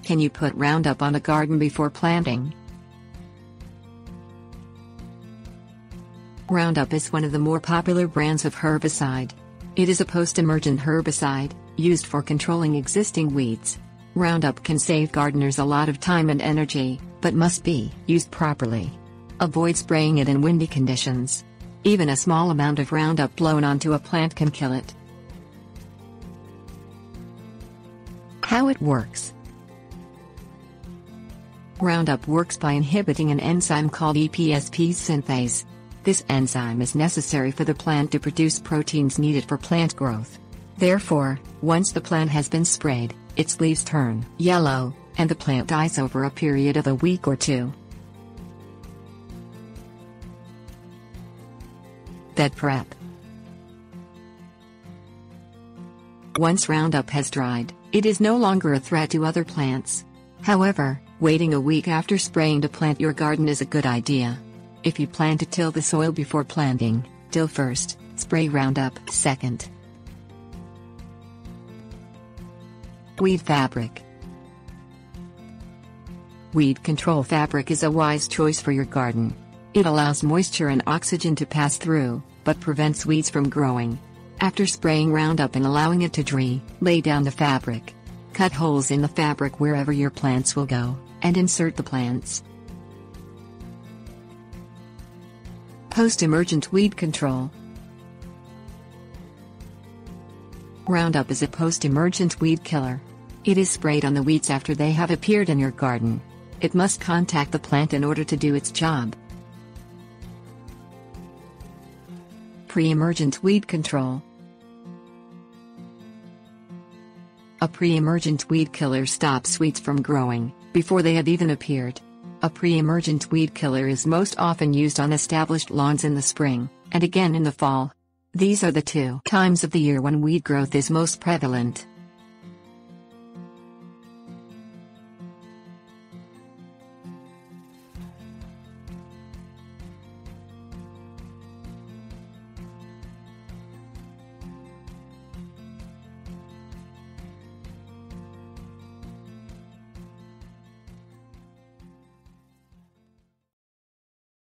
Can you put Roundup on a garden before planting? Roundup is one of the more popular brands of herbicide. It is a post-emergent herbicide, used for controlling existing weeds. Roundup can save gardeners a lot of time and energy, but must be used properly. Avoid spraying it in windy conditions. Even a small amount of Roundup blown onto a plant can kill it. How it works. Roundup works by inhibiting an enzyme called EPSP synthase. This enzyme is necessary for the plant to produce proteins needed for plant growth. Therefore, once the plant has been sprayed, its leaves turn yellow, and the plant dies over a period of a week or two. Bed prep. Once Roundup has dried, it is no longer a threat to other plants. However, waiting a week after spraying to plant your garden is a good idea. If you plan to till the soil before planting, till first, spray Roundup second. Weed fabric. Weed control fabric is a wise choice for your garden. It allows moisture and oxygen to pass through, but prevents weeds from growing. After spraying Roundup and allowing it to dry, lay down the fabric. Cut holes in the fabric wherever your plants will go, and insert the plants. Post-emergent weed control. Roundup is a post-emergent weed killer. It is sprayed on the weeds after they have appeared in your garden. It must contact the plant in order to do its job. Pre-emergent weed control. A pre-emergent weed killer stops weeds from growing before they have even appeared. A pre-emergent weed killer is most often used on established lawns in the spring, and again in the fall. These are the two times of the year when weed growth is most prevalent.